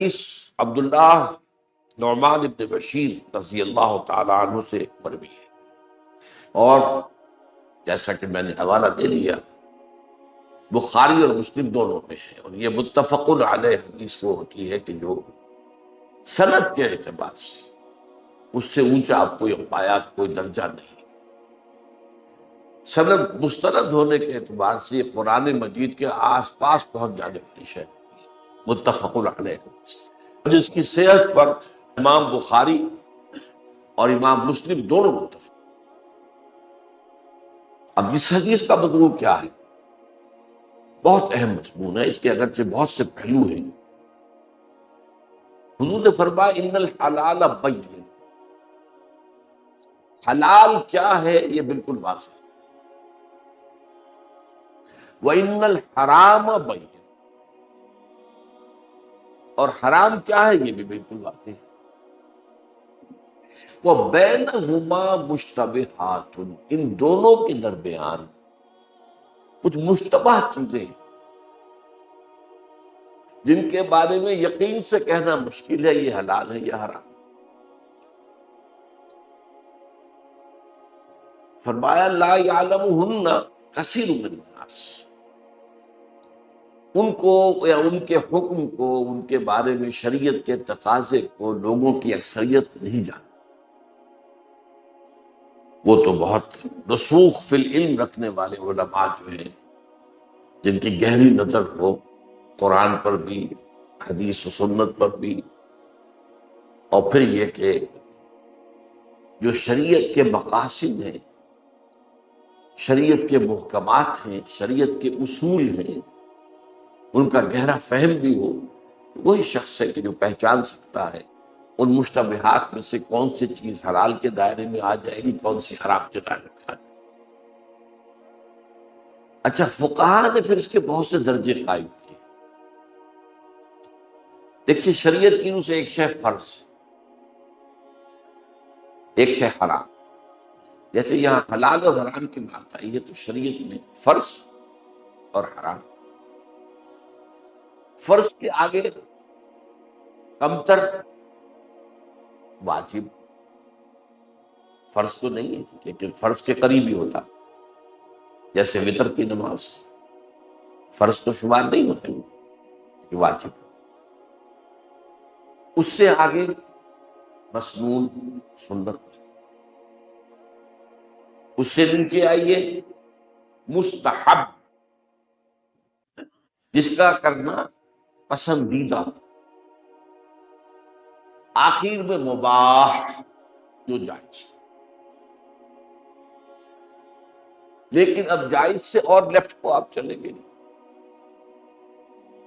اس عبداللہ نعمان ابن بشیر رضی اللہ تعالی عنہ سے مروی ہے، اور جیسا کہ میں نے حوالہ دے دیا بخاری اور مسلم دونوں میں ہے، اور یہ متفق علیہ حدیث وہ ہوتی ہے کہ جو سند کے اعتبار سے اس سے اونچا آپ کوئی پایا کوئی درجہ نہیں، سند مستند ہونے کے اعتبار سے یہ قرآن مجید کے آس پاس پہنچ جانے والی شے متفق علیہ حدیث، جس کی صحت پر امام بخاری اور امام مسلم دونوں متفق۔ اب اس حدیث کا مضمون کیا ہے؟ بہت اہم مضمون ہے، اس کے اگرچہ بہت سے پہلو ہیں۔ حضور نے فرمایا ان الحلال بین، حلال کیا ہے یہ بالکل واضح ہے، وان الحرام بین، اور حرام کیا ہے یہ بھی بالکل واضح ہے، وہ بینہما مشتبہات، ان دونوں کے درمیان کچھ مشتبہ چیزیں ہیں جن کے بارے میں یقین سے کہنا مشکل ہے یہ حلال ہے یا حرام۔ فرمایا لا یعلمہن کثیر من الناس، ان کو یا ان کے حکم کو، ان کے بارے میں شریعت کے تقاضے کو لوگوں کی اکثریت نہیں جانتی۔ وہ تو بہت رسوخ فی العلم رکھنے والے علماء جو ہیں، جن کی گہری نظر ہو قرآن پر بھی، حدیث و سنت پر بھی، اور پھر یہ کہ جو شریعت کے مقاصد ہیں، شریعت کے محکمات ہیں، شریعت کے اصول ہیں، ان کا گہرا فہم بھی ہو، وہی شخص ہے کہ جو پہچان سکتا ہے ان مشتبہات میں سے کون سی چیز حلال کے دائرے میں آ جائے گی، کون سی حرام کے دائرے میں آ جائے گی۔ اچھا، فقہا نے پھر اس کے بہت سے درجے قائم کیے۔ دیکھیے، شریعت کی روح سے ایک شے فرض، ایک شے حرام، جیسے یہاں حلال اور حرام کی بات آئی ہے تو شریعت میں فرض اور حرام، فرض کے آگے کمتر واجب، فرض تو نہیں ہے لیکن فرض کے قریب ہی ہوتا، جیسے وتر کی نماز فرض تو شمار نہیں ہوتے کہ واجب، اس سے آگے مسنون سنت، اس سے نیچے آئیے مستحب، جس کا کرنا پسندیدہ، آخر میں مباح جو جائز، لیکن اب جائز سے اور لیفٹ کو آپ چلیں گے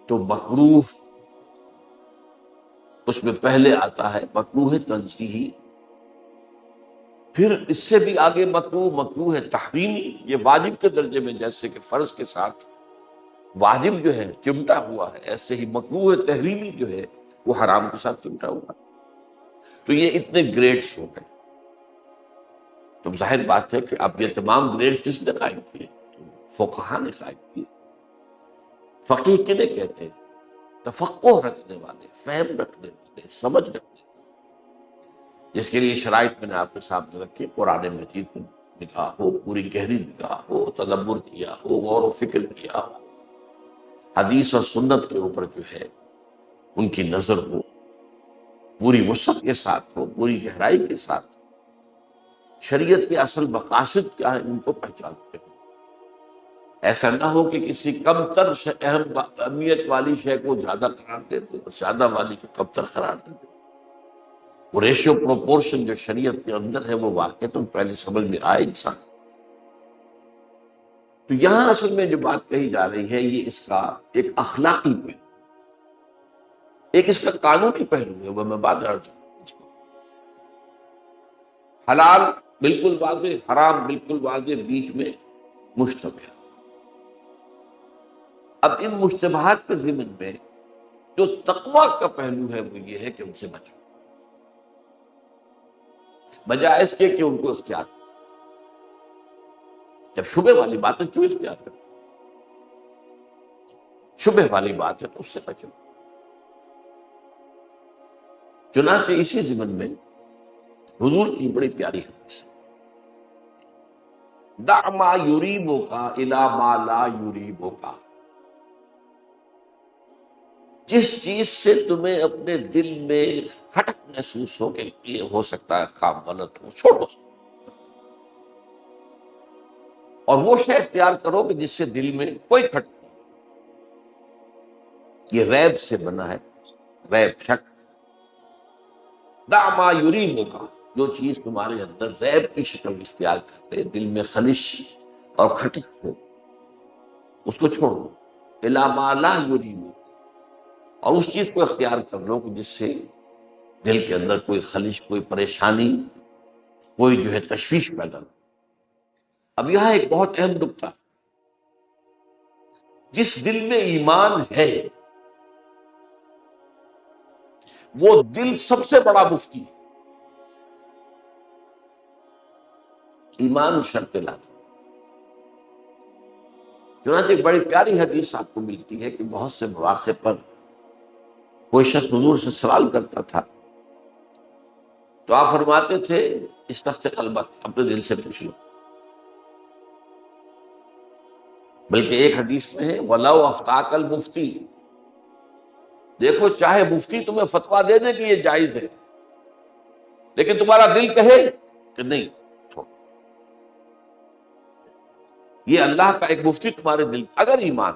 تو مکروہ اس میں پہلے آتا ہے، مکروہ تنزیہی، پھر اس سے بھی آگے مکروہ تحریمی، یہ واجب کے درجے میں، جیسے کہ فرض کے ساتھ واجب جو ہے چمٹا ہوا ہے، ایسے ہی مکروہ تحریمی جو ہے وہ حرام کے ساتھ چمٹا ہوا ہے۔ تو یہ اتنے گریڈز ہو گئے، تو ظاہر بات ہے کہ اب یہ تمام گریڈز کس نے قائم کیے؟ فقہا نے قائم کیے۔ فقیہ کنہیں کہتے ہیں؟ تفقہ رکھنے والے، فہم رکھنے والے، سمجھ رکھنے والے، جس کے لیے شرائط میں نے آپ کے سامنے رکھی، قرآن مجید میں نگاہ ہو، پوری گہری نگاہ ہو، تدبر کیا ہو، غور و فکر کیا ہو، حدیث اور سنت کے اوپر جو ہے ان کی نظر ہو، پوری وسعت کے ساتھ ہو، پوری گہرائی کے ساتھ، شریعت کے اصل مقاصد کیا ہیں ان کو پہچانتے ہو۔ ایسا نہ ہو کہ کسی کم تر اہم اہمیت والی شے کو زیادہ قرار دیتے اور زیادہ والی کو کم تر قرار دیتے۔ وہ ریشو پروپورشن جو شریعت کے اندر ہے وہ واقع تو پہلے سمجھ میں آئے انسان۔ تو یہاں اصل میں جو بات کہی جا رہی ہے یہ اس کا ایک اخلاقی پہلو، ایک اس کا قانونی پہلو ہے، وہ میں بات کر رہا ہوں۔ حلال بالکل واضح، حرام بالکل واضح، بیچ میں مشتبہ۔ اب ان مشتبہات کے ضمن میں جو تقویٰ کا پہلو ہے وہ یہ ہے کہ ان سے بچو، بجائے اس کے کہ ان کو اختیار کرو۔ جب شبہ والی بات ہے کیوں اختیار کرو؟ شبہ والی بات ہے تو اس سے بچو۔ چنانچہ اسی ضمن میں حضور کی بڑی پیاری حدیث ہے، دع ما یریبک الی ما لا یریبک، جس چیز سے تمہیں اپنے دل میں کھٹک محسوس ہو کہ یہ ہو سکتا ہے کام غلط ہو، چھوڑو، اور وہ شے اختیار کرو کہ جس سے دل میں کوئی کھٹک نہیں۔ یہ ریب سے بنا ہے، ریب، شک۔ دع ما یریبک، جو چیز تمہارے اندر ریب کی شکل اختیار کرتے، دل میں خلش اور کھٹک ہو، اس کو چھوڑ دو۔ الی ما لا یریبک، اور اس چیز کو اختیار کر لو کہ جس سے دل کے اندر کوئی خلش، کوئی پریشانی، کوئی جو ہے تشویش پیدا ہو۔ اب یہاں ایک بہت اہم نکتہ، جس دل میں ایمان ہے وہ دل سب سے بڑا مفتی ہے۔ ایمان شرط لازم۔ چنانچہ ایک بڑی پیاری حدیث آپ کو ملتی ہے کہ بہت سے مواقع پر کوئی شخص حضور سے سوال کرتا تھا تو آپ فرماتے تھے استفت قلبک، اپنے دل سے پوچھ لو۔ بلکہ ایک حدیث میں ہے وَلَوْ أَفْتَاكَ الْمُفْتِي، دیکھو چاہے مفتی تمہیں فتویٰ دے دے کہ یہ جائز ہے، لیکن تمہارا دل کہے کہ نہیں، چھوڑ۔ یہ اللہ کا ایک مفتی تمہارے دل، اگر ایمان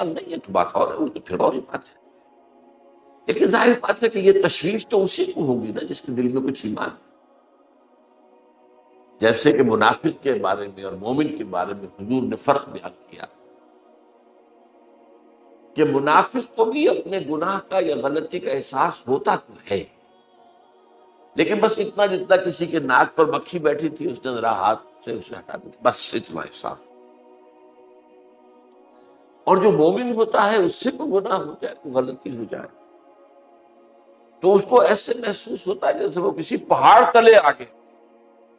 نہیں ہے تو بات اور ہے، وہ تو پھر اور ہی بات ہے۔ لیکن ظاہر بات ہے کہ یہ تشویش تو اسی کو ہوگی نا جس کے دل میں کچھ ایمان ہے۔ جیسے کہ منافق کے بارے میں اور مومن کے بارے میں حضور نے فرق بیان کیا کہ منافق کو بھی اپنے گناہ کا یا غلطی کا احساس ہوتا تو ہے، لیکن بس اتنا جتنا کسی کے ناک پر مکھی بیٹھی تھی اس نے ذرا ہاتھ سے اسے ہٹا دیا، بس اتنا احساس۔ اور جو مومن ہوتا ہے اس سے کوئی گناہ ہو جائے، کوئی غلطی ہو جائے تو اس کو ایسے محسوس ہوتا ہے جیسے وہ کسی پہاڑ تلے آ گئے،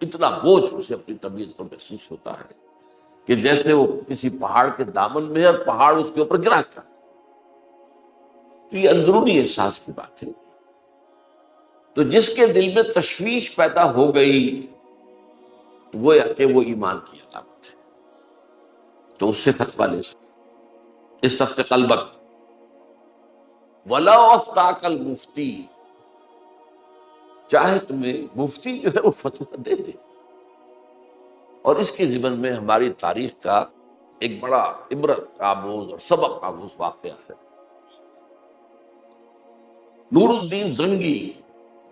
اتنا بوجھ اسے اپنی طبیعت پر محسوس ہوتا ہے کہ جیسے وہ کسی پہاڑ کے دامن میں ہے اور پہاڑ اس کے اوپر گرا کر۔ تو یہ اندرونی احساس کی بات ہے۔ تو جس کے دل میں تشویش پیدا ہو گئی گویا کہ وہ ایمان کی علامت ہے، تو اس سے فتویٰ لے سکتے۔ استفت قلبک وَلَوْ أَفْتَاكَ الْمُفْتِي، چاہے تمہیں مفتی جو ہے وہ فتویٰ دے دے۔ اور اس کے ضمن میں ہماری تاریخ کا ایک بڑا عبرت آموز اور سبق آموز واقعہ ہے۔ نور الدین زنگی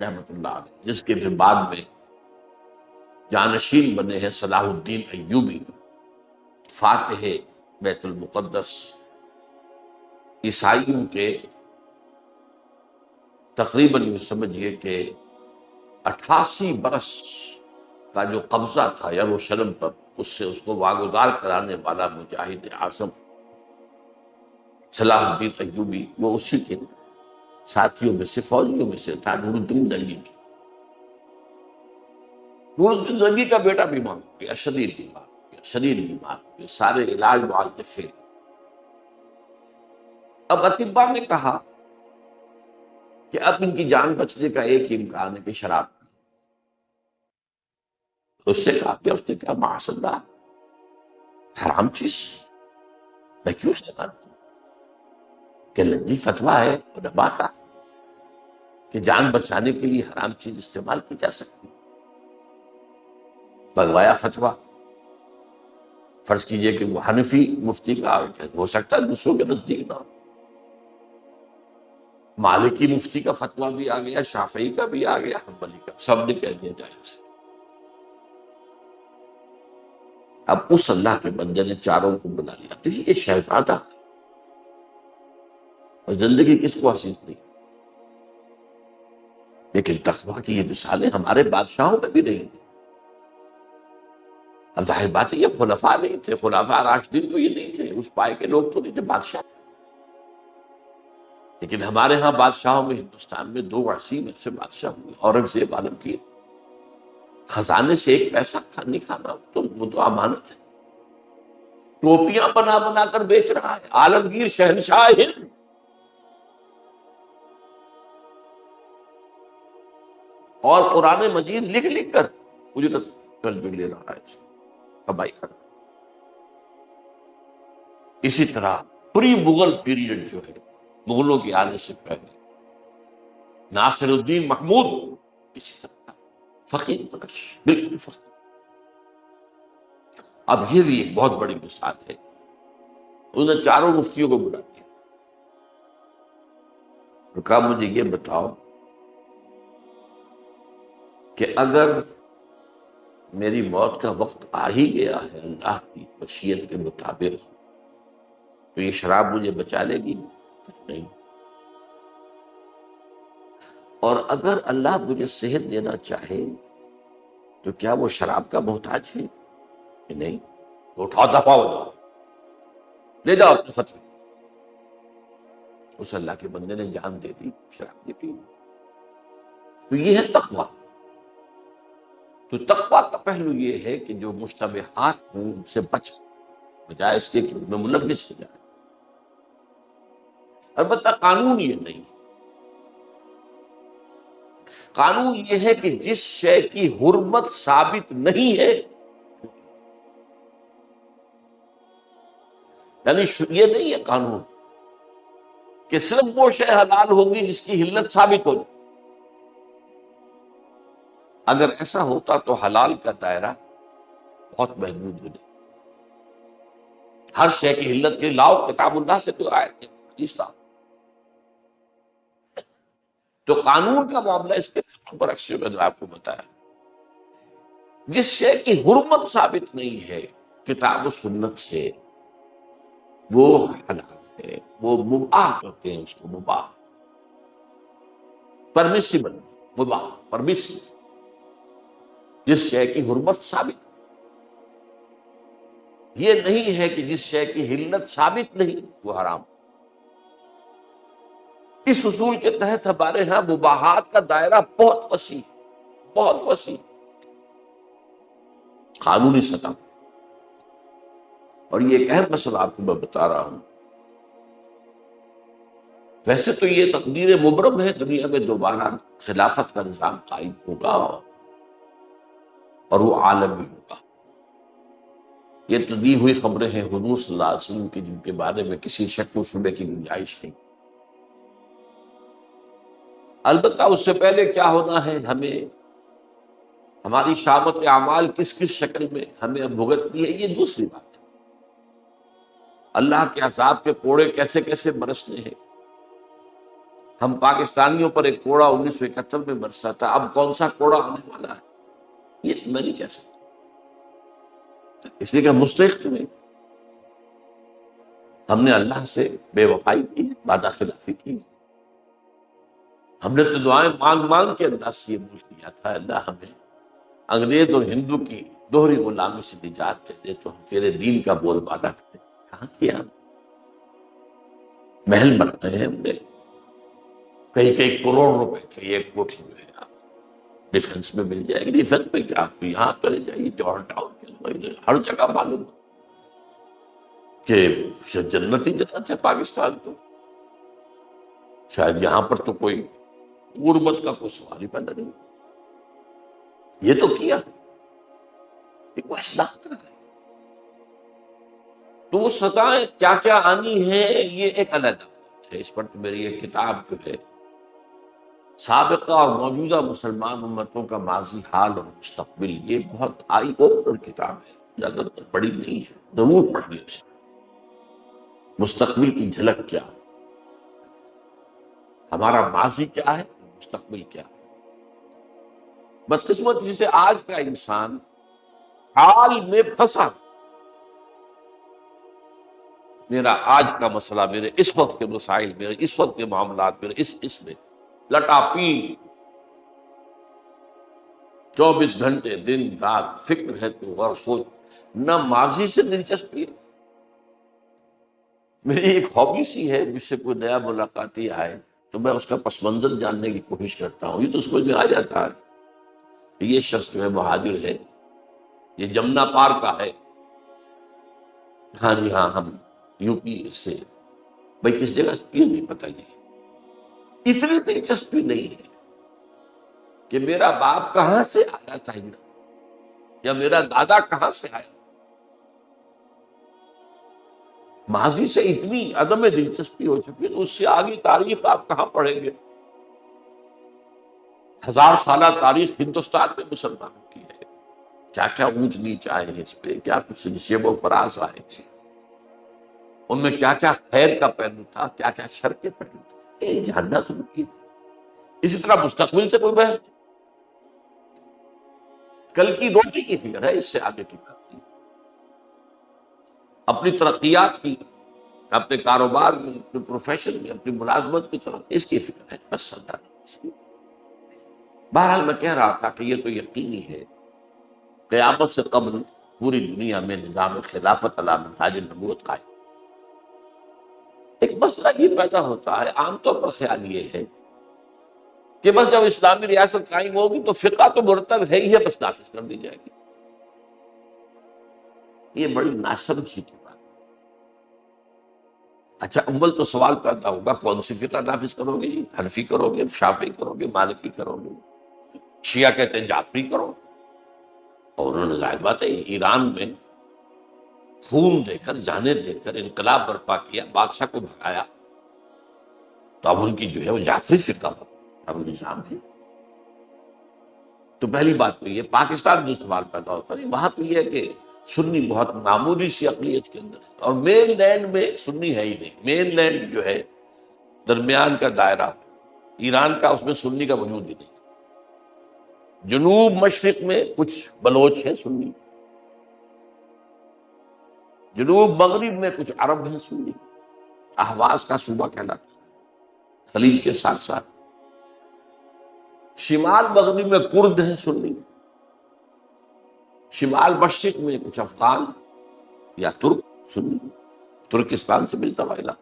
رحمۃ اللہ علیہ، جس کے پھر بعد میں جانشین بنے ہیں صلاح الدین ایوبی، فاتح بیت المقدس، عیسائیوں کے تقریباً یہ سمجھیے کہ 88 برس کا جو قبضہ تھا یروشلم پر، اس سے اس کو واگزار کرانے والا مجاہد اعظم صلاح الدین ایوبی، وہ اسی کے ساتھیوں میں سے، فوجیوں میں سے تھا، نور الدین زنگی کی۔ نور الدین زنگی کا بیٹا بیمار ہو گیا، شدید بیمار ہو گیا، شدید بیمار ہو گیا، سارے علاج معالجے فیل۔ اب اطباء نے کہا کہ اب ان کی جان بچنے کا ایک ہی امکان ہے کہ شراب۔ اس سے کہا کہ اس نے کہا معاذ اللہ، حرام چیز میں کیوں استعمال کروں؟ کہ لذی فتویٰ ہے علماء کا کہ جان بچانے کے لیے حرام چیز استعمال کی جا سکتی۔ بگوایا فتویٰ، فرض کیجئے کہ وہ حنفی مفتی کا ہو سکتا ہے دوسروں کے نزدیک نہ ہو، مالکی مفتی کا فتویٰ بھی آ گیا، شافعی کا بھی آ گیا، حنبلی کا، سب نے کہہ دیا جائز۔ اب اس اللہ کے بندے نے چاروں کو بلا لیا، دیکھیے یہ شہزادہ، اور زندگی کس کو حسین نہیں، لیکن تقویٰ کی یہ مثالیں ہمارے بادشاہوں میں بھی نہیں ہیں۔ اب ظاہر بات ہے یہ خلفاء نہیں تھے، خلفاء راشدین تو یہ نہیں تھے، اس پائے کے لوگ تو نہیں تھے، بادشاہ تھے۔ لیکن ہمارے ہاں بادشاہوں میں ہندوستان میں 2 عظیم ایسے بادشاہ ہوئے، اورنگزیب، عالمگیر۔ خزانے سے ایک پیسہ نہیں کھانا، تو وہ تو امانت ہے، ٹوپیاں بنا بنا کر بیچ رہا ہے عالمگیر شہنشاہ ہند۔ اور قرآن مجید لکھ لکھ کر اجرت کر بھی لے رہا ہے، کمائی کر۔ اسی طرح پری مغل پیریڈ جو ہے، مغلوں کے آنے سے پہلے ناصر الدین محمود اسی طرح فقیر پرش، بالکل فقیر۔ اب یہ بھی ایک بہت بڑی مثال ہے، انہوں نے چاروں مفتیوں کو بلا دیا اور کہا مجھے یہ بتاؤ کہ اگر میری موت کا وقت آ ہی گیا ہے اللہ کی مشیت کے مطابق، تو یہ شراب مجھے بچا لے گی؟ نہیں۔ اور اگر اللہ مجھے صحت دینا چاہے تو کیا وہ شراب کا محتاج ہے؟ کہ نہیں۔ تو اٹھاؤ، دفاع ہو جاؤ، لے جاؤ اپنے فتوی۔ اس اللہ کے بندے نے جان دے دی، شراب نے پی۔ تو یہ ہے تقویٰ۔ تو تقویٰ کا پہلو یہ ہے کہ جو مشتبہات ہوں ان سے بچ، بجائے اس کے کہ ان میں ملوث ہو جائے۔ البتہ قانون یہ نہیں، قانون یہ ہے کہ جس شے کی حرمت ثابت نہیں ہے، یعنی یہ نہیں ہے قانون کہ صرف وہ شے حلال ہوگی جس کی حلت ثابت ہو جائے۔ اگر ایسا ہوتا تو حلال کا دائرہ بہت محدود ہو جائے۔ ہر شے کی حلت کے لاؤ کتاب اللہ سے کوئی آیت نہیں، حدیث لاؤ۔ تو قانون کا معاملہ اس کے برعکس میں نے آپ کو بتایا، جس شے کی حرمت ثابت نہیں ہے کتاب و سنت سے، وہ حلال ہے، وہ مباح کرتے ہیں اس کو، مباح، پرمیسیبل، مباح، پرمیسیبل، جس شے کی حرمت ثابت۔ یہ نہیں ہے کہ جس شے کی حلت ثابت نہیں وہ حرام۔ اس اصول کے تحت ہمارے ہاں مباحات کا دائرہ بہت وسیع، بہت وسیع، قانونی سطح۔ اور یہ ایک اہم مسئلہ آپ کو میں بتا رہا ہوں، ویسے تو یہ تقدیر مبرم ہے، دنیا میں دوبارہ خلافت کا نظام قائم ہوگا اور وہ عالمی ہوگا۔ یہ تو دی ہوئی خبریں ہیں حضور صلی اللہ علیہ وسلم کی، جن کے بارے میں کسی شک و شبے کی گنجائش نہیں۔ البتہ اس سے پہلے کیا ہونا ہے، ہمیں ہماری شامت اعمال کس کس شکل میں ہمیں اب بھگتنی ہے، یہ دوسری بات ہے۔ اللہ کے عذاب کے کوڑے کیسے کیسے برسنے ہیں۔ ہم پاکستانیوں پر ایک کوڑا 1971 میں برسا تھا، اب کون سا کوڑا آنے والا ہے یہ میں نہیں کہہ سکتا، اس لیے کہ مستحق نہیں۔ ہم نے اللہ سے بے وفائی کی، وعدہ خلافی کی، ہم نے تو دعائیں مانگ مانگ کے اللہ سے یہ ملک دیا تھا، اللہ ہمیں انگریز اور ہندو کی دوہری غلامی سے نجات دے دے تو ہم تیرے دین کا بول بالا کرتے۔ کہاں کیا؟ محل بنتے ہیں ہم نے، کئی کئی کروڑ روپے کی ایک کوٹھی جو ہے آپ ڈیفنس میں مل جائے گی۔ ڈیفنس میں کیا، آپ یہاں چلے جائیے جوہر ٹاؤن کے ہر جگہ معلوم ہو کہ جنتی جنت ہے پاکستان، تو شاید یہاں پر تو کوئی غربت کا کوئی سوال ہی پیدا نہیں۔ یہ تو کیا، یہ کوئی اصلاح کر رہا ہے۔ تو وہ سزائیں کیا کیا آنی ہے یہ ایک علیحدہ بات ہے، اس پر تو میری ایک کتاب جو ہے سابقہ اور موجودہ مسلمان امتوں کا ماضی، حال اور مستقبل، یہ بہت آئی اوپنر کتاب ہے، زیادہ تر پڑھی نہیں ہے، ضرور پڑھیے اسے۔ مستقبل کی جھلک کیا ہے، ہمارا ماضی کیا ہے، مستقبل کیا ہے۔ بدقسمتی سے آج کا انسان حال میں پھنسا، میرا آج کا مسئلہ، میرے اس وقت کے مسائل، میرے اس وقت کے معاملات، میرے اس میں لٹا پی 24 گھنٹے دن رات فکر ہے تو غور سوچ، نہ ماضی سے دلچسپی ہے۔ میری ایک ہابی سی ہے، مجھ سے کوئی نیا ملاقاتی آئے تو میں اس کا پس منظر جاننے کی کوشش کرتا ہوں، یہ تو سمجھ میں آ جاتا ہے یہ شخص جو ہے مہاجر ہے، یہ جمنا پار کا ہے، ہاں جی ہاں ہم یو پی سے، بھائی کس جگہ سے، یہ نہیں پتہ، نہیں اتنی دلچسپی نہیں ہے۔ کہ میرا باپ کہاں سے آیا تھا یا میرا دادا کہاں سے آیا. ماضی سے اتنی عدم دلچسپی ہو چکی ہے تو اس سے آگے تاریخ آپ کہاں پڑھیں گے؟ 1000 سالہ تاریخ ہندوستان میں مسلمانوں کی ہے. کیا کیا اونچ نیچ آئے ہیں اس پہ، کیا کچھ شیب و فراز آئے ہیں، ان میں کیا کیا خیر کا پہلو تھا، کیا کیا شر کے پہلو تھے، یہ جاننا ضروری ہے. اسی طرح مستقبل سے کوئی بحث نہیں. کل کی روٹی کی فکر ہے، اس سے آگے کی بات نہیں. اپنی ترقیات کی، اپنے کاروبار میں، اپنے پروفیشن میں، اپنی ملازمت کی طرف اس کی فکر ہے بس. سردار بہرحال میں کہہ رہا تھا کہ یہ تو یقینی ہے قیامت سے قبل پوری دنیا میں نظام خلافت علی منہاج نبوت قائم. ایک مسئلہ یہ پیدا ہوتا ہے، عام طور پر خیال یہ ہے کہ بس جب اسلامی ریاست قائم ہوگی تو فقہ تو مرتب ہے ہی ہے، بس نافذ کر دی جائے گی. یہ بڑی ناسمجھی کی بات. اچھا اول تو سوال پیدا ہوگا کون سی فقہ نافذ کرو گے جی؟ حنفی کرو گے، شافعی کرو گے، مالکی کرو گے؟ شیعہ کہتے ہیں جعفری کرو. اور انہوں نے ظاہر بات ہے ایران میں خون دے کر، جانیں دے کر انقلاب برپا کیا، بادشاہ کو بھگایا، تو اب ان کی جو ہے وہ جعفری فقہ اب نظام ہے. تو پہلی بات تو یہ پاکستان جو سوال پیدا ہوتا ہے وہاں تو یہ ہے کہ سنی بہت معمولی سی اقلیت کے اندر ہے، اور مین لینڈ میں سنی ہے ہی نہیں. مین لینڈ جو ہے درمیان کا دائرہ ایران کا، اس میں سنی کا وجود ہی نہیں. جنوب مشرق میں کچھ بلوچ ہیں سنی، جنوب مغرب میں کچھ عرب ہیں سنی، اہواز کا صوبہ کہلاتا ہے خلیج کے ساتھ ساتھ. شمال مغرب میں کرد ہیں سنی، شمال مشرق میں کچھ افغان یا ترک سنی، ترکستان سے ملتا ہوا علاقہ.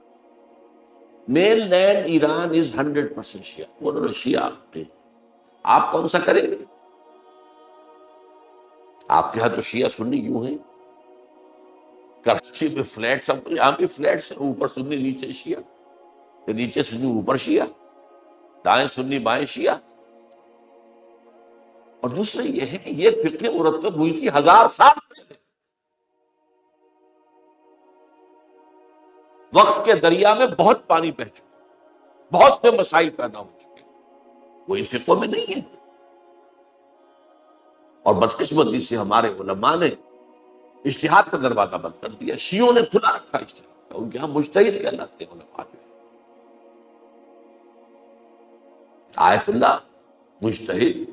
مین لینڈ ایران از 100% شیعہ. انہوں نے شیعہ ہے. آپ کون سا کریں گے؟ آپ کے ہاں تو شیعہ سنی یوں ہیں. کراچی میں فلیٹس، یہاں بھی فلیٹس ہیں، اوپر سنی نیچے شیعہ، نیچے سنی اوپر شیعہ، دائیں سنی بائیں شیعہ. اور دوسرا یہ ہے کہ یہ فقہ مرتب ہوئی تھی 1000 سال پہلے. وقت کے دریا میں بہت پانی بہ چکا، بہت سے مسائل پیدا ہو چکے، وہ ان فقوں میں نہیں ہے. اور بدقسمتی سے ہمارے علماء نے اجتہاد کا دروازہ بند کر دیا. شیعوں نے کھلا رکھا اجتہاد کا، ان کے ہاں مجتہد کہلاتے ہیں علماء جو ہے. آیت اللہ مجتہد،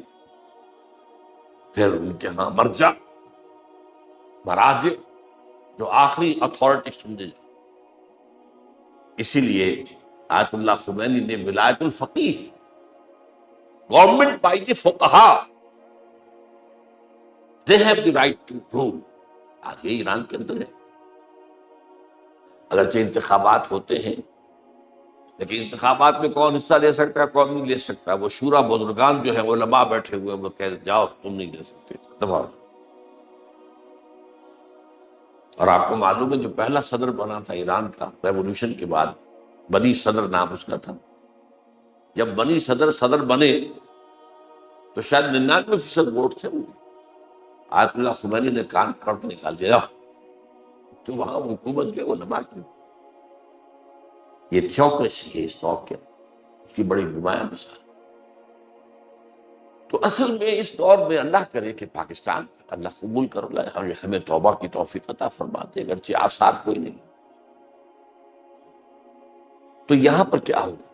پھر ان کے ہاں مرجع، مراجع جو آخری اتھارٹی سمجھے جائے. اسی لیے آیت اللہ خمینی نے ولایت الفقیہ، گورنمنٹ بائی دی فقہا، they have the right to rule. آج یہ ایران کے اندر ہے. اگرچہ انتخابات ہوتے ہیں لیکن انتخابات میں کون حصہ لے سکتا ہے کون نہیں لے سکتا، وہ شورا بزرگان جو ہے علماء بیٹھے ہوئے وہ کہہ جاؤ تم نہیں لے سکتے، دفاع. اور آپ کو معلوم ہے جو پہلا صدر بنا تھا ایران کا ریولوشن کے بعد، بنی صدر نام اس کا تھا. جب بنی صدر بنے تو شاید 99% ووٹ تھے. آیت اللہ خمینی نے کان پکڑ کے نکال دیا تو وہاں حکومت کے علماء کی. یہ تھیوکریسی ہے اس دور کے، اس کی بڑی نمایاں مثال. تو اصل میں اس دور میں اللہ کرے کہ پاکستان اللہ قبول کر لے، ہمیں توبہ کی توفیق عطا فرما دے، اگرچہ آثار کوئی نہیں. تو یہاں پر کیا ہوگا؟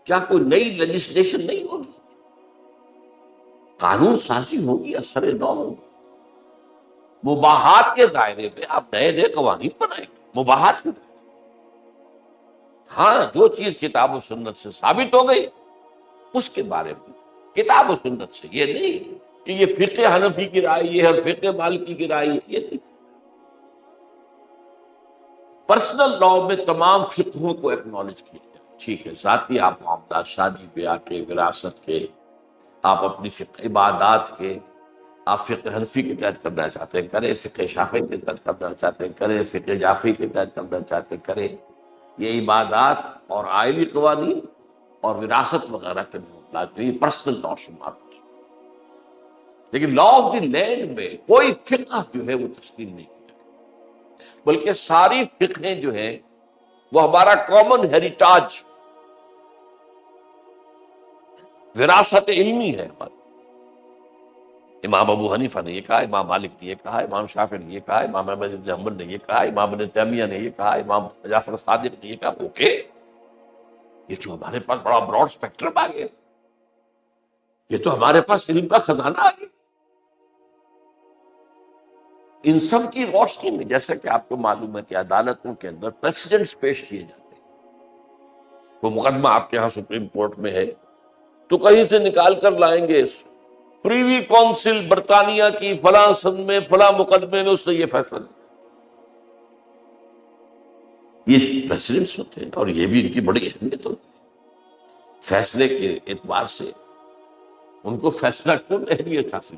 کیا کوئی نئی لیجسلیشن نہیں ہوگی؟ قانون سازی ہوگی، اثر نو ہوگی. مباحات کے دائرے میں آپ نئے نئے قوانین بنائیں گے، مباحات کے دائرے. ہاں جو چیز کتاب و سنت سے ثابت ہو گئی اس کے بارے میں کتاب و سنت سے، یہ نہیں کہ یہ فقہ حنفی کی رائے یہ ہے اور فقہ مالکی کی رائے یہ نہیں. پرسنل لاء میں تمام فقہوں کو ایکنالج کیا جائے. ٹھیک ہے، ذاتی آپ معاملات، شادی بیاہ کے، وراثت کے، آپ اپنی فقہ عبادات کے، آپ فقہ حنفی کے تحت کرنا چاہتے ہیں کریں، فقہ شافعی کے تحت کرنا چاہتے ہیں کریں، فقہ جعفری کے تحت کرنا چاہتے ہیں کریں. یہ عبادات اور آئلی قوانین اور وراثت وغیرہ کے معاملات میں پرسنل لاء شمار. لیکن لا آف دی لینڈ میں کوئی فقہ جو ہے وہ تسلیم نہیں کیا، بلکہ ساری فقہیں جو ہیں وہ ہمارا کامن ہیریٹاج، وراثت علمی ہے ہماری۔ امام ابو حنیفہ نے یہ کہا، امام مالک نے یہ کہا، امام شافعی نے یہ کہا، امام احمد بن حنبل نے یہ کہا، امام ابن تیمیہ نے یہ کہا، امام جعفر صادق نے یہ کہا۔ اوکے، یہ تو ہمارے پاس بڑا براڈ اسپیکٹرم آ گیا، یہ تو ہمارے پاس علم کا خزانہ آ گیا۔ ان سب کی روشنی میں جیسا کہ آپ کو معلوم ہے کہ عدالتوں کے اندر پریسیڈنٹس پیش کیے جاتے ہیں۔ وہ مقدمہ آپ کے یہاں سپریم کورٹ میں ہے تو کہیں سے نکال کر لائیں گے، پریوی کونسل برطانیہ کی فلاں سن میں فلاں مقدمے میں اس نے یہ فیصلہ لیا۔ یہ پریسیڈنٹس ہوتے ہیں اور یہ بھی ان کی بڑی اہمیت ہوتی ہے، فیصلے کے اعتبار سے ان کو فیصلہ کن اہمیت حاصل۔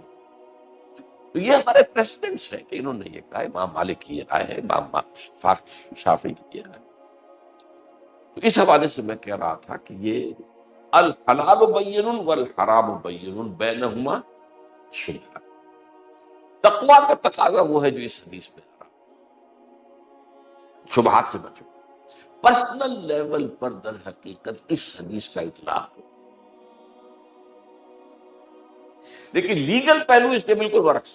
تو یہ ہمارے پریسیڈنٹس ہیں کہ انہوں نے یہ کہا، امام مالک کی یہ رائے ہے، امام شافعی کی یہ رائے۔ تو اس حوالے سے میں کہہ رہا تھا کہ یہ الحلال بین والحرام بین بینہما شبہہ، تقویٰ کا تقاضا وہ ہے جو اس حدیث میں آ رہا، شبہات سے بچو۔ پرسنل لیول پر در حقیقت اس حدیث کا اطلاق ہو، لیکن لیگل پہلو اس کے بالکل برعکس،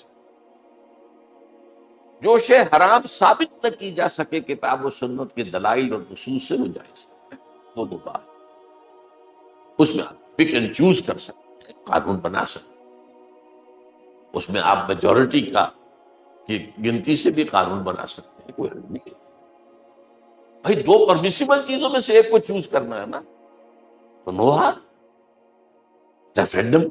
جو شے حرام ثابت نہ کی جا سکے کتاب و سنت کے دلائل اور نصوص سے، وہ جائز ہے، وہ دو بات، اس میں آپ پک اینڈ چوز کر سکتے ہیں، قانون بنا سکتے ہیں، اس میں آپ میجورٹی کا کی گنتی سے بھی قانون بنا سکتے ہیں، کوئی حرج نہیں ہے۔ بھائی دو پرمیسیبل چیزوں میں سے ایک کو چوز کرنا ہے نا، تو نو ہار، ریفرینڈم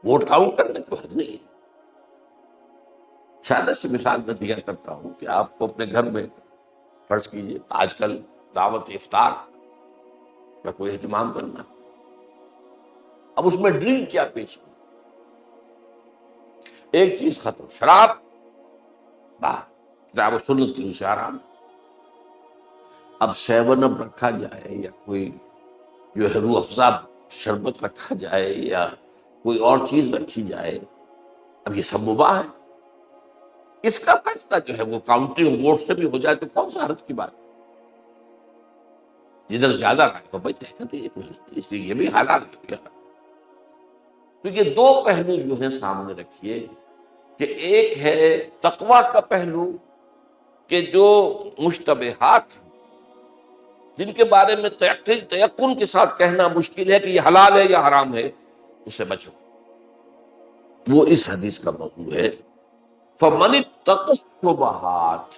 ووٹ کاؤنٹ کرنے کو حرج نہیں ہے۔ شاید سے مثال میں دیا کرتا ہوں کہ آپ کو اپنے گھر میں فرض کیجئے آج کل دعوت افطار کا کوئی اہتمام کرنا، اب اس میں ڈرنک کیا پیش کی، ایک چیز ختم، شراب باہر، کتاب و سنت کی روح سے آرام۔ اب سیون اپ رکھا جائے یا کوئی جو ہے روح افزا شربت رکھا جائے یا کوئی اور چیز رکھی جائے، اب یہ سب مباح ہے۔ اس کا فیصلہ جو ہے وہ کاؤنٹنگ ووٹ سے بھی ہو جائے تو کون سا حرج کی بات ہے؟ جدھر زیادہ رائے تو بھائی طے کر دیجیے، اس لیے یہ بھی حالات ہو گیا۔ تو یہ دو پہلو جو ہیں سامنے رکھیے کہ ایک ہے تقویٰ کا پہلو کہ جو مشتبہات جن کے بارے میں تیقن کے ساتھ کہنا مشکل ہے کہ یہ حلال ہے یا حرام ہے، اس سے بچو، وہ اس حدیث کا موضوع ہے۔ فَمَنِ اتَّقَى الشُّبُهَاتِ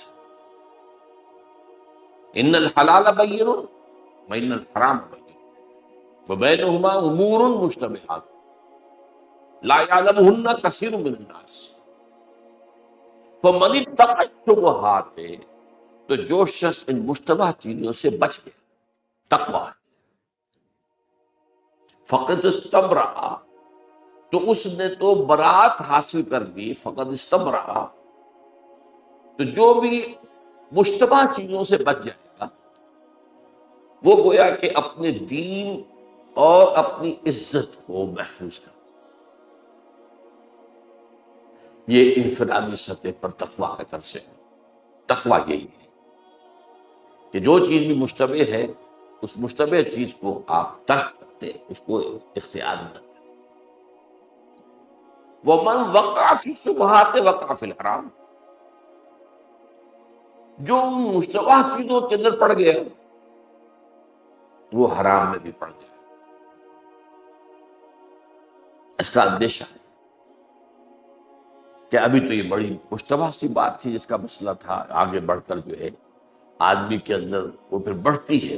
إِنَّ الْحَلَالَ بَيِّنٌ وَإِنَّ الْحَرَامَ بَيِّنٌ وَبَيْنَهُمَا أُمُورٌ مُشْتَبِهَاتٌ لَا يَعْلَمُهُنَّ كَثِيرٌ مِّنَ النَّاسِ فَمَنِ اتَّقَى الشُّبُهَاتِ، تو جو شخص ان مشتبہ چیزوں سے بچ گیا، تقویٰ، فقط استبرأ، تو اس نے تو برات حاصل کر لی، فقط استبرأ، تو جو بھی مشتبہ چیزوں سے بچ جائے گا وہ گویا کہ اپنے دین اور اپنی عزت کو محفوظ کر، یہ انفرادی سطح پر تقویٰ کا درس ہے۔ تقویٰ یہی ہے کہ جو چیز بھی مشتبہ ہے اس مشتبہ چیز کو آپ ترک کرتے، اس کو اختیار نہ کرتے۔ وَمَنْ وَقَعَ فِي الشُّبُهَاتِ وَقَعَ فِي الْحَرَامِ، جو ان مشتبہ چیزوں کے اندر پڑ گیا وہ حرام میں بھی پڑ گیا۔ اس کا اندیشہ ہے کہ ابھی تو یہ بڑی مشتبہ سی بات تھی، جس کا مسئلہ تھا، آگے بڑھ کر جو ہے آدمی کے اندر وہ پھر بڑھتی ہے،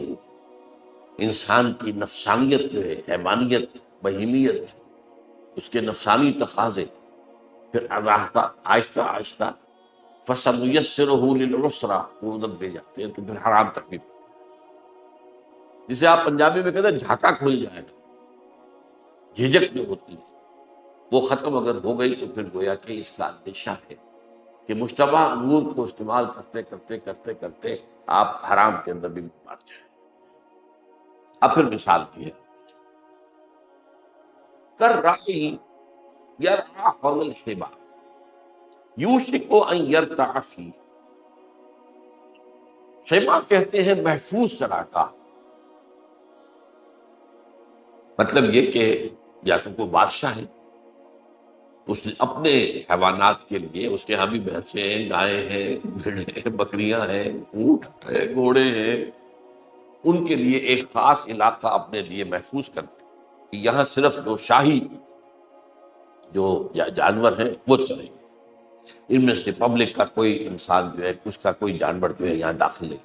انسان کی نفسانیت جو ہے، حیوانیت، بہیمیت، اس کے نفسانی تقاضے پھر آہستہ آہستہ فَسَنُيَسِّرُهُ لِلْعُسْرَىٰ وہ ادھر لے جاتے ہیں، تو پھر حرام تک بھی، جسے آپ پنجابی میں کہتے ہیں جھاکا کھل جائے گا، جھجک جو ہوتی ہے وہ ختم اگر ہو گئی تو پھر گویا کہ اس کا اندیشہ ہے کہ مشتبہ امور کو استعمال کرتے کرتے کرتے کرتے آپ حرام کے اندر بھی مار جائیں۔ اب پھر مثال کی ہے، کر رائی یرعا حول الحما یوشک ان یرتع فی، حما کہتے ہیں محفوظ چراگاہ، مطلب یہ کہ یا تو کوئی بادشاہ ہے، اس نے اپنے حیوانات کے لیے، اس کے ہاں بھی بھینسیں ہیں، گائیں ہیں، بھیڑیں ہیں، بکریاں ہیں، اونٹ ہیں، گھوڑے ہیں، ان کے لیے ایک خاص علاقہ اپنے لیے محفوظ کرتے ہیں کہ یہاں صرف جو شاہی جو جانور ہیں وہ چلیں گے، ان میں سے پبلک کا کوئی انسان جو ہے، اس کا کوئی جانور جو ہے یہاں داخل نہیں،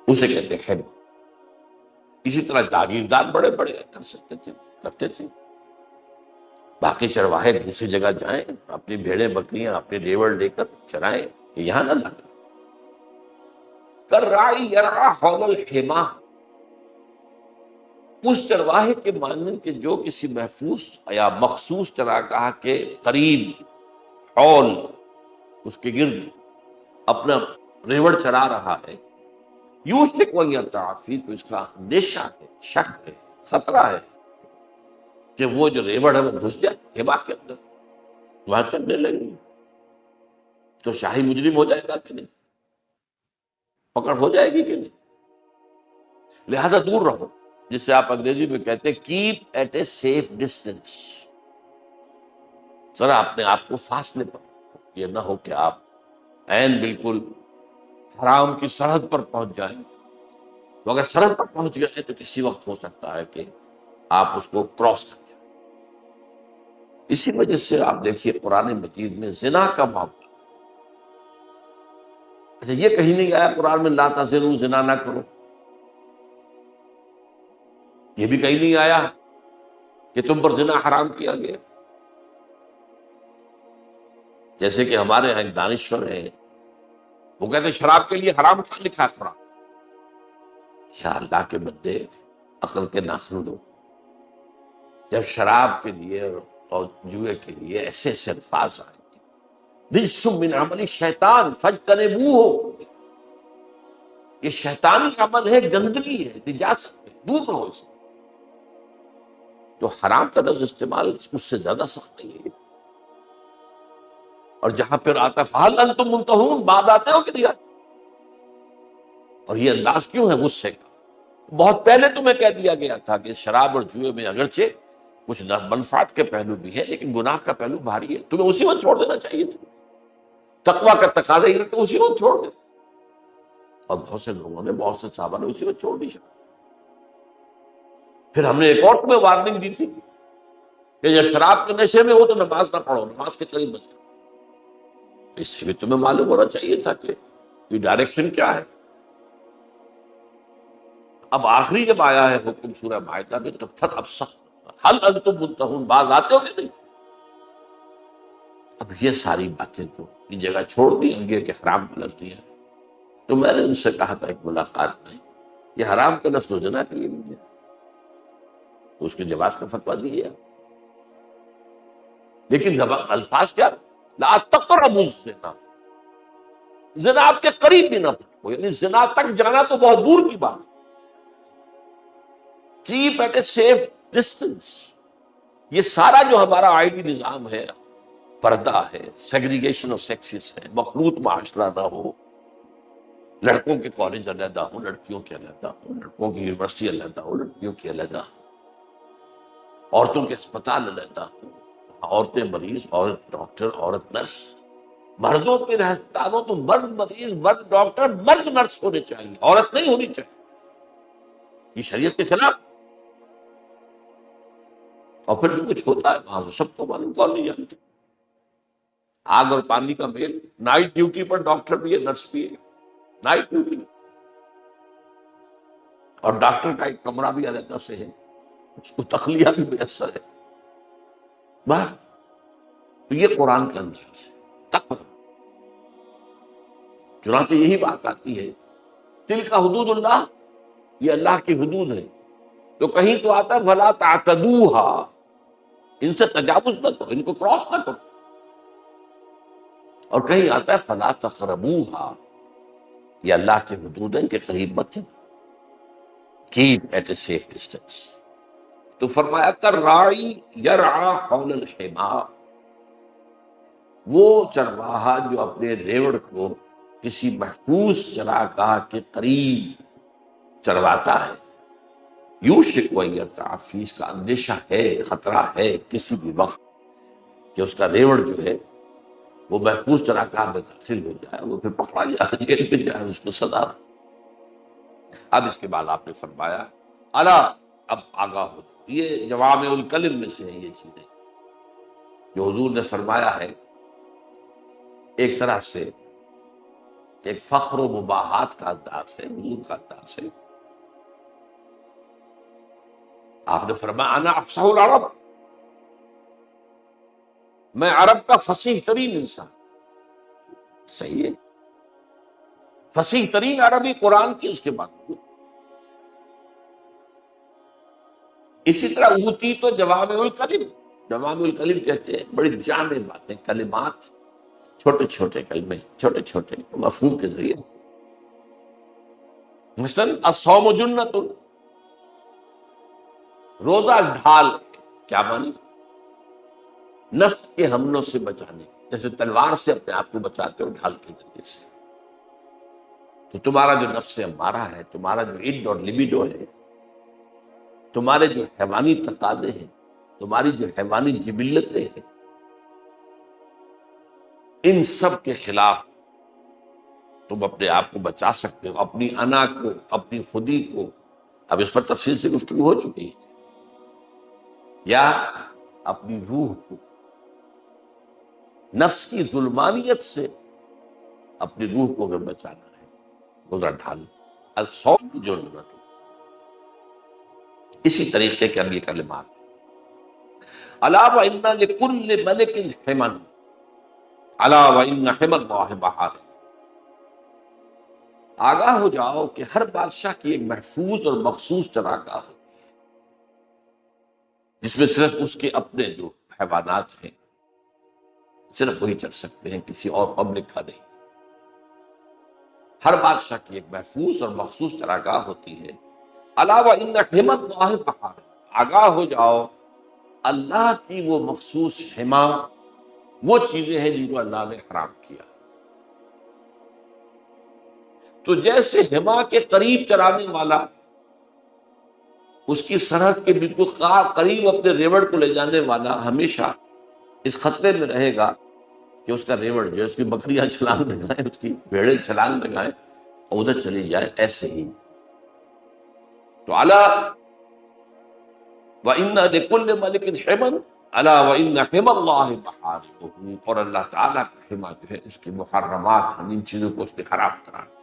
اسے کہتے ہیں حرم۔ اسی طرح جاگیردار بڑے بڑے کر سکتے تھے، کرتے تھے، باقی چرواہے دوسری جگہ جائیں، اپنی بھیڑیں بکریاں اپنے ریوڑ لے کر چرائیں، یہاں نہ داخل کر راعی یرعا حول الحما، اس چرواہے کے مانند کہ جو کسی محفوظ یا مخصوص چراگاہ کے قریب، حول اس کے گرد اپنا ریوڑ چرا رہا ہے، یوشک ان یرتع فی، تو اس کا اندیشہ ہے، شک ہے، خطرہ ہے کہ وہ جو ریوڑ ہے وہ گھس جائے حما کے اندر، وہاں چلنے لگے تو شاہی مجرم ہو جائے گا کہ نہیں، پکڑ ہو جائے گی کہ نہیں، لہذا دور رہو، جس سے آپ انگریزی میں کہتے ہیں keep at a safe distance, ذرا اپنے آپ کو فاصلے پر، یہ نہ ہو کہ آپ عین بالکل حرام کی سرحد پر پہنچ جائیں، تو اگر سرحد پر پہنچ گئے تو کسی وقت ہو سکتا ہے کہ آپ اس کو کراس کر جائیں۔ اسی وجہ سے آپ دیکھیے قرآن مجید میں زنا کا معاملہ، اچھا یہ کہیں نہیں آیا قرآن میں لا تزنوا، زنا نہ کرو، یہ بھی کہیں نہیں آیا کہ تم پر زنا حرام کیا گیا، جیسے کہ ہمارے یہاں ایک دانشور ہیں، وہ کہتے ہیں شراب کے لیے حرام کیا لکھا ہے قرآن؟ یا اللہ کے بندے، عقل کے ناخن دو، جب شراب کے لیے اور جوئے کے لیے ایسے ایسے الفاظ آئے، رجس من عمل شیطان فاجتنبوہ، یہ شیطانی عمل ہے، گندگی ہے، نجاست ہے، دور رہو اس سے، تو حرام کا لفظ استعمال اس سے زیادہ سخت نہیں ہے۔ اور جہاں پھر آتا ہے فہل انتم منتہون، بعد آتے ہو کہ نہیں آتے، اور یہ انداز کیوں ہے غصے کا؟ بہت پہلے تمہیں کہہ دیا گیا تھا کہ شراب اور جوئے میں اگرچہ کچھ منفعت کے پہلو بھی ہے لیکن گناہ کا پہلو بھاری ہے، تمہیں اسی وقت چھوڑ دینا چاہیے تھا، تقویٰ کا تقاضا یہ کہ اسی وقت چھوڑ دے، اور بہت سے لوگوں نے، بہت سے صحابہ نے اسی وقت چھوڑ دی۔ پھر ہم نے ایک اور تمہیں وارننگ دی تھی کہ جب شراب کے نشے میں ہو تو نماز نہ پڑھو، نماز کے قریب بچو، اس سے بھی تمہیں معلوم ہونا چاہیے تھا کہ یہ ڈائریکشن کیا ہے۔ اب آخری جب آیا ہے حکم سورہ مائدہ میں تو پھر اب سخت، حل انتم منتہون، باز آتے ہو کہ نہیں؟ اب یہ ساری باتیں تو یہ جگہ چھوڑ دی یہ کہ حرام کا لفظ دیا، تو میں نے ان سے کہا تھا ایک ملاقات میں، یہ حرام کا لفظ تو زنا کے لیے بھی ہے، تو اس کے جواز کا فتویٰ دیا، لیکن الفاظ کیا، لا تقربوا الزنا، زنا آپ کے قریب بھی نہ پہنچو، یعنی زنا تک جانا تو بہت دور کی بات، keep at a safe distance. یہ سارا جو ہمارا آئینی نظام ہے، پردہ ہے، سیگریگیشن آف سیکسز ہے، مخلوط معاشرہ نہ ہو، لڑکوں کے کالج علیحدہ ہوں، لڑکیوں کے علیحدہ ہوں، لڑکوں کی یونیورسٹی علیحدہ ہو، لڑکیوں کی علیحدہ، عورتوں کے اسپتال علیحدہ ہوں، عورتیں مریض، عورت ڈاکٹر، عورت نرس، مردوں کے ہسپتالوں تو مرد مریض، مرد ڈاکٹر، مرد نرس ہونے چاہیے، عورت نہیں ہونی چاہیے، یہ شریعت کے خلاف۔ اور پھر جو کچھ ہوتا ہے وہاں سب کو معلوم، کون نہیں جانتا، آگ اور پانی کا میل، نائٹ ڈیوٹی پر ڈاکٹر بھی ہے، نرس بھی ہے، نائٹ ڈیوٹی، اور ڈاکٹر کا ایک کمرہ بھی علیحدہ سے ہے، اس کو تخلیہ بھی میسر ہے، بس تو یہ قرآن کا انداز ہے تقویٰ۔ چنانچہ یہی بات آتی ہے تلک حدود اللہ، یہ اللہ کی حدود ہے، تو کہیں تو آتا ہے فلا تعتدوها، ان سے تجاوز نہ کرو، ان کو کراس نہ کرو، اور کہیں آتا ہے فلا تقربوها، یہ اللہ کی حدود ہے، ان کے قریب مت جاؤ، keep at a safe distance. تو فرمایا کر راعی یرعا حول الحما، وہ چرواہا جو اپنے ریوڑ کو کسی محفوظ چراگاہ کے قریب چرواتا ہے، یوشک ان یرتع فیہ، اس کا اندیشہ ہے، خطرہ ہے کسی بھی وقت کہ اس کا ریوڑ جو ہے وہ محفوظ چراگاہ میں داخل ہو جائے، وہ پھر پکڑا جائے، جیل میں جائے، اس کو سزا۔ اب اس کے بعد آپ نے فرمایا الا، اب آگاہ ہو۔ یہ جوامع الکلم میں سے ہیں یہ چیزیں جو حضور نے فرمایا ہے، ایک طرح سے ایک فخر و مباحات کا انداز ہے، حضور کا انداز ہے۔ آپ نے فرمایا انا افصح العرب، میں عرب کا فصیح ترین انسان۔ صحیح ہے، فصیح ترین عربی قرآن کی، اس کے بعد اسی طرح اوتی تو جوامع الکلم، جوامع الکلم کہتے ہیں بڑی جامع باتیں، کلمات، چھوٹے چھوٹے کلمے، چھوٹے چھوٹے مفہوم کے ذریعے۔ مثلاً الصوم جنۃ، روزہ ڈھال ہے۔ کیا مانی؟ نفس کے حملوں سے بچانے، جیسے تلوار سے اپنے آپ کو بچاتے ہو ڈھال کے ذریعے سے۔ تو تمہارا جو نفس امارہ ہے، تمہارا جو عد اور لبیڈو ہے، تمہارے جو حیوانی تقاضے ہیں، تمہاری جو حیوانی جبلتیں ہیں، ان سب کے خلاف تم اپنے آپ کو بچا سکتے ہو، اپنی انا کو، اپنی خودی کو۔ اب اس پر تفصیل سے گفتگو ہو چکی ہے۔ یا اپنی روح کو، نفس کی ظلمانیت سے اپنی روح کو اگر بچانا ہے، روزہ ڈھال۔ الصوم جنۃ، اسی طریقے کے اب یہ کلمات الا وان لکل ملک حما، الا وان حما اللہ بحار، آگاہ ہو جاؤ کہ ہر بادشاہ کی ایک محفوظ اور مخصوص چراگاہ ہے، جس میں صرف اس کے اپنے جو حیوانات ہیں صرف وہی چل سکتے ہیں، کسی اور پبلک کا نہیں۔ ہر بادشاہ کی ایک محفوظ اور مخصوص چراگاہ ہوتی ہے۔ الا وان حما اللہ بحار، آگاہ ہو جاؤ اللہ کی وہ مخصوص حما، وہ چیزیں ہیں جن کو اللہ نے حرام کیا۔ تو جیسے حما کے قریب چرانے والا اس کی سرحد کے بالکل قریب اپنے ریوڑ کو لے جانے والا ہمیشہ اس خطرے میں رہے گا کہ اس کا ریوڑ جو ہے، اس کی بکریاں چھلانگ لگائیں، اس کی بھیڑیں چھلانگ لگائیں اور ادھر چلی جائے، ایسے ہی۔ تو الا وَإِنَّ لِكُلِّ مَلِكٍ حِمًا أَلَا وَإِنَّ حِمَى اللَّهِ مَحَارِمُهُ، اور اللہ تعالیٰ کا حما جو ہے اس کی محرمات ہیں، ان چیزوں کو اس نے حرام قرار دیا۔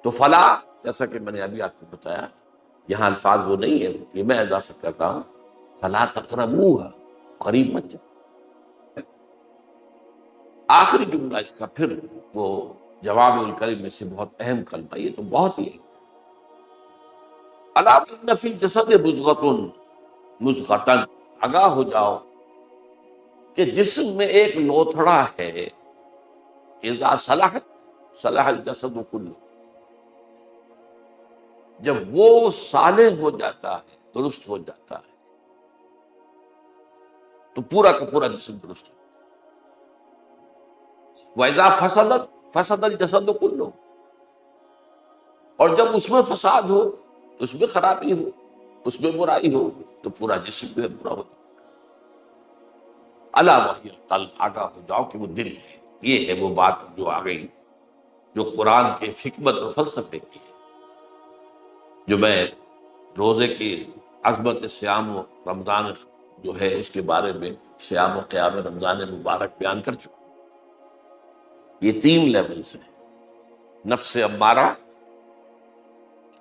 تو فلا، جیسا کہ میں نے ابھی آپ کو بتایا، یہاں الفاظ وہ نہیں ہے کہ میں اضافہ کر رہا ہوں، فلا تقربوها، قریب مت جاؤ۔ آخری جملہ اس کا پھر وہ جوامع الکلم میں سے بہت اہم کلمہ، یہ تو بہت ہی ہے۔ الا ان فی الجسد مضغۃ، مضغۃ، آگاہ ہو جاؤ کہ جسم میں ایک لوتھڑا ہے، اذا صلحت صلح الجسد کلہ، جب وہ صالح ہو جاتا ہے، درست ہو جاتا ہے، تو پورا کا پورا جسم درست ہو۔ وَإِذَا فَسَدَتْ فَسَدَ الْجَسَدُ كُلُّهُ، اور جب اس میں فساد ہو، اس میں خرابی ہو، اس میں برائی ہو، تو پورا جسم جو ہے برا ہو جاتا ہے۔ الا وحی القلب، آگاہ ہو جاؤ کہ وہ دل ہے۔ یہ ہے وہ بات جو آ گئی، جو قرآن کے حکمت اور فلسفے کی ہے، جو میں روزے کی عظمت سیام و رمضان جو ہے اس کے بارے میں، سیام و قیام رمضان مبارک بیان کر چکا۔ یہ 3 لیولز ہیں، نفس امارہ،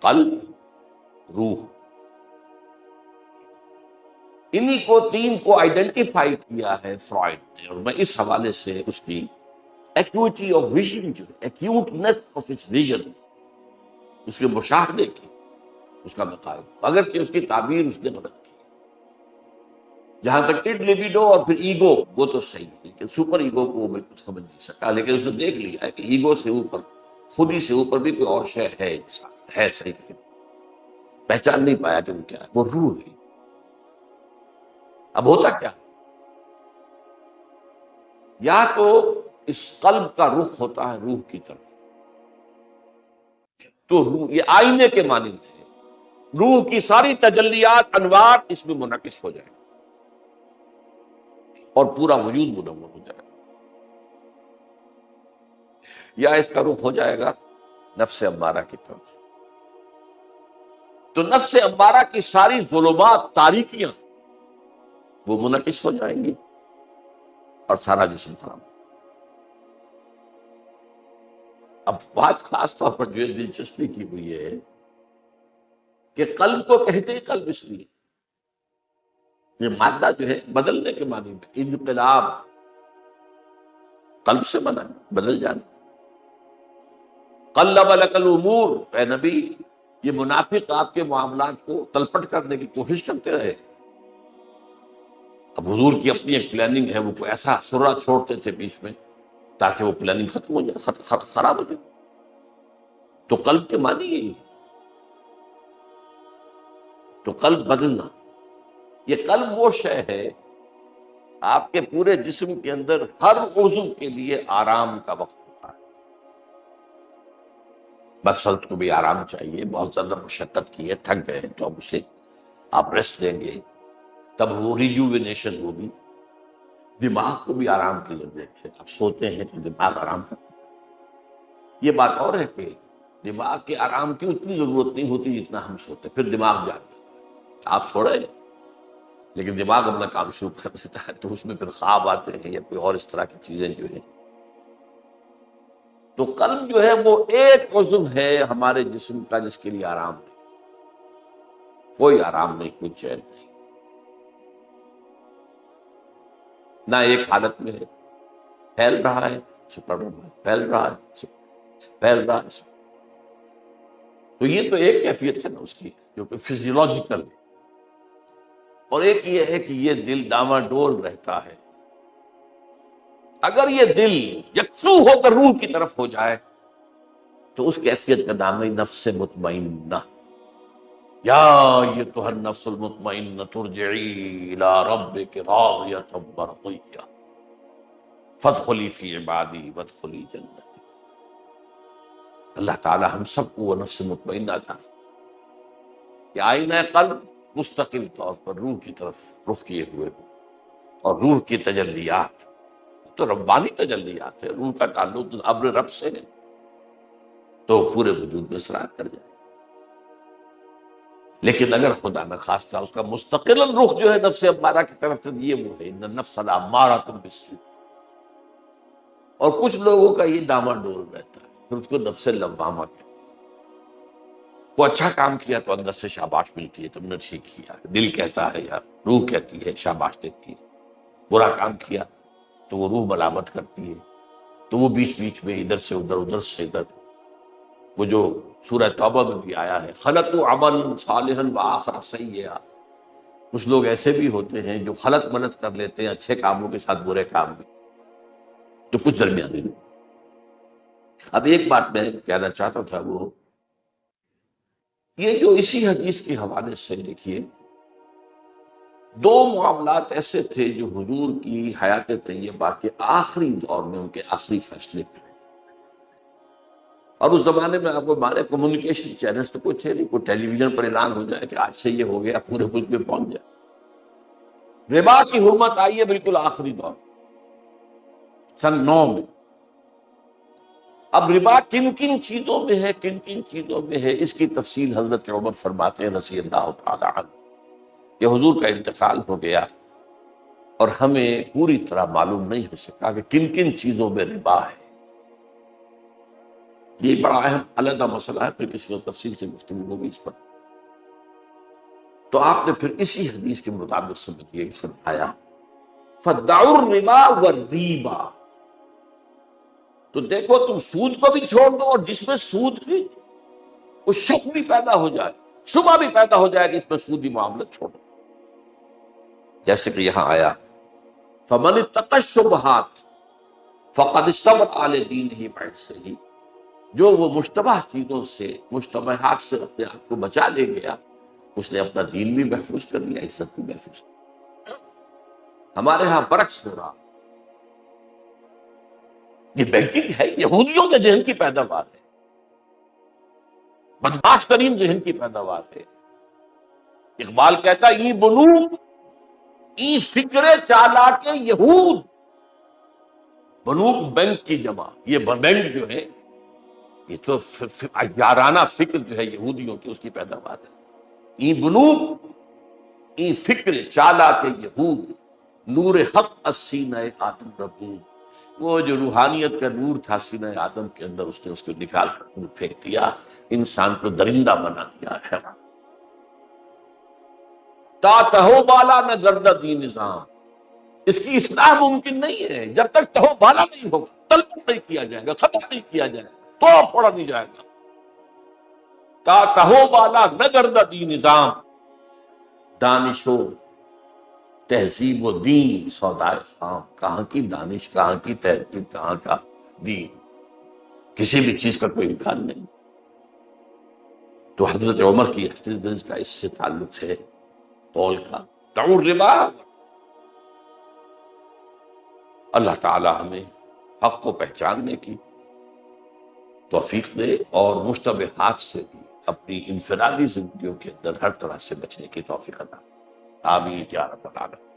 قلب، روح۔ انہی کو 3 کو آئیڈینٹیفائی کیا ہے فرائڈ نے، اور میں اس حوالے سے اس کی ایکوٹی آف ویژن، جو ایکیوٹنس آف اٹس ویژن، اس کے مشاہدے کی، اس کا مقابلہ، اگرچہ اس کی تعبیر اس نے غلط کی۔ جہاں تک ٹڈ لیبیڈو اور پھر ایگو، وہ تو صحیح ہے، لیکن سپر ایگو کو وہ بالکل سمجھ نہیں سکا، لیکن اس نے دیکھ لیا ہے کہ ایگو سے اوپر، خودی سے اوپر بھی کوئی اور شے ہے، انسان ہے، صحیح ہے۔ پہچان نہیں پایا کہ وہ کیا ہے، وہ روح ہے۔ اب ہوتا کیا، یا تو اس قلب کا رخ ہوتا ہے روح کی طرف، تو روح یہ آئینے کے مانند ہے، روح کی ساری تجلیات انوار اس میں منعکس ہو جائے اور پورا وجود منور ہو جائے، یا اس کا رخ ہو جائے گا نفس امارہ کی طرف، تو نفس امارہ کی ساری ظلمات، تاریکیاں وہ منعکس ہو جائیں گی اور سارا جسم خراب۔ اب بات خاص طور پر جو دلچسپی کی ہوئی ہے کہ قلب کو کہتے ہی قلب اس لیے، یہ مادہ جو ہے بدلنے کے معنی میں، انقلاب قلب سے بنا، بدل جانا۔ قلب لک الامور، اے نبی یہ منافق آپ کے معاملات کو تلپٹ کرنے کی کوشش کرتے رہے۔ اب حضور کی اپنی ایک پلاننگ ہے، وہ کوئی ایسا سرہ چھوڑتے تھے بیچ میں تاکہ وہ پلاننگ ختم ہو جائے، خراب ہو جائے۔ تو قلب کے معنی یہی ہے، تو قلب بدلنا، یہ قلب وہ شے ہے آپ کے پورے جسم کے اندر ہر عضو کے لیے آرام کا وقت ہوتا ہے۔ بس اس کو بھی آرام چاہیے، بہت زیادہ مشقت کی ہے، تھک گئے تو اب اسے آپ ریسٹ دیں گے، تب وہ ریجوینیشن ہوگی۔ دماغ کو بھی آرام کی ضرورت ہے، آپ سوتے ہیں تو دماغ آرام کرتا ہے۔ یہ بات اور ہے کہ دماغ کے آرام کی اتنی ضرورت نہیں ہوتی جتنا ہم سوتے، پھر دماغ جاگ جاتا ہے۔ آپ سو رہے ہیں لیکن دماغ اپنا کام شروع کر دیتا ہے، تو اس میں پھر خواب آتے ہیں یا کوئی اور اس طرح کی چیزیں جو ہیں۔ تو قلب جو ہے وہ ایک عضو ہے ہمارے جسم کا جس کے لیے آرام نہیں، کوئی آرام نہیں، کوئی چین نہیں، نہ ایک حالت میں ہے، پھیل رہا ہے سکڑ رہا ہے، پھیل رہا ہے پھیل رہا ہے۔ تو یہ تو ایک کیفیت ہے نا اس کی جو کہ فزیولوجیکل ہے، اور ایک یہ ہے کہ یہ دل ڈاواڈول رہتا ہے۔ اگر یہ دل یکسو ہو کر روح کی طرف ہو جائے تو اس کیفیت کا نام ہے نفس مطمئنہ۔ یا ایتھا النفس المطمئنہ ارجعی الی ربک راضیۃ مرضیہ فادخلی فی عبادی وادخلی جنتی۔ اللہ تعالی ہم سب کو وہ نفس مطمئنہ عطا فرمائے کہ آئینہ قلب مستقل طور پر روح کی طرف رخ کیے ہوئے ہو، اور روح کی تجلیات تو ربانی تجلیات ہے، روح کا تعلق ابر رب سے ہے، تو پورے وجود میں سرایت کر جائے۔ لیکن اگر خدا نہ خواستہ اس کا مستقل رخ جو ہے نفس امارہ کی طرف سے، یہ وہ ہے ان النفس لامارۃ بالسوء، اور کچھ لوگوں کا یہ ڈاواڈول رہتا ہے، پھر اس کو نفس لوامہ کہتے ہیں۔ وہ اچھا کام کیا تو اندر سے شاباش ملتی ہے، تم نے ٹھیک کیا، دل کہتا ہے یا روح کہتی ہے، شاباش دیتی ہے۔ برا کام کیا تو وہ روح ملامت کرتی ہے، تو وہ بیچ بیچ میں ادھر سے ادھر، ادھر سے ادھر، وہ جو سورہ توبہ میں بھی آیا ہے خلطوا عملا صالحا وآخر سیئا۔ کچھ لوگ ایسے بھی ہوتے ہیں جو خلط ملط کر لیتے ہیں، اچھے کاموں کے ساتھ برے کام بھی، تو کچھ درمیانی نہیں۔ اب ایک بات میں کہنا چاہتا تھا، وہ یہ جو اسی حدیث کے حوالے سے دیکھیے، دو معاملات ایسے تھے جو حضور کی حیات طیبہ کے آخری دور میں ان کے آخری فیصلے پہ، اور اس زمانے میں آپ کو ہمارے کمیونیکیشن چینلز تو کوئی تھے نہیں، کوئی ٹیلی ویژن پر اعلان ہو جائے کہ آج سے یہ ہو گیا، پورے ملک میں پہنچ جائے۔ ربا کی حرمت آئی ہے بالکل آخری دور، سن 9 میں۔ اب ربا کن کن چیزوں میں ہے، کن کن چیزوں میں ہے، اس کی تفصیل حضرت عمر فرماتے ہیں رضی اللہ تعالی عنہ کہ حضور کا انتقال ہو گیا اور ہمیں پوری طرح معلوم نہیں ہو سکا کہ کن کن چیزوں میں ربا ہے۔ یہ بڑا اہم علیحدہ مسئلہ ہے، پھر کسی اور تفصیل سے گفتگو ہوگی اس پر۔ تو آپ نے پھر اسی حدیث کے مطابق سمجھ یہ فرمایا فَدَعُوا الرِّبَا وَالرِّيبَا، تو دیکھو تم سود کو بھی چھوڑ دو، اور جس میں سود کی کچھ شک بھی پیدا ہو جائے، صبح بھی پیدا ہو جائے کہ اس میں سودی معاملہ چھوڑو، جیسے کہ یہاں آیا فَمَنِ اتَّقَى الشُّبُهَاتِ فَقَدِ اسْتَبْرَأَ لِدِينِهِ وَعِرْضِهِ، جو وہ مشتبہ چیزوں سے، مشتبہات سے اپنے آپ کو بچا لے گیا، اس نے اپنا دین بھی محفوظ کر لیا، عزت بھی محفوظ کر لیا۔ ہمارے ہاں برعکس ہو رہا، یہ بینکنگ ہے یہودیوں کے ذہن کی پیداوار ہے، بدماش ترین ذہن کی پیداوار ہے۔ اقبال کہتا ہے ای بنوک ای فکر چالاک یہود، بنوک بینک کی جمع، یہ بینک جو ہے یہ تو یارانہ فکر جو ہے یہودیوں کی، اس کی پیداوار ہے۔ ای بنوک ای فکر چالاک یہود، نور حق السینہ آدم ربود، وہ جو روحانیت کا نور تھا سینہ آدم کے اندر، اس نے اس کو نکال کر پھینک دیا، انسان کو درندہ بنا دیا ہے۔ تا تہو بالا نہ گردہ دی نظام، اس کی اصلاح ممکن نہیں ہے جب تک تہو بالا نہیں ہوگا، تلق نہیں کیا جائے گا، ختم نہیں کیا جائے گا، توڑ پھوڑا نہیں جائے گا۔ تا تہو بالا نہ گردہ دی نظام، دانش و تہذیب و دین سودائے خام، کہاں کی دانش، کہاں کی تہذیب، کہاں کا دین، کسی بھی چیز کا کوئی امکان نہیں۔ تو حضرت عمر کی حدیث کا اس سے تعلق ہے قول کا، دعوا الربا۔ اللہ تعالی ہمیں حق کو پہچاننے کی توفیق دے اور مشتبہات سے بھی اپنی انفرادی زندگیوں کے اندر ہر طرح سے بچنے کی توفیق عطا فرمائے۔ آمین یا رب العالمین۔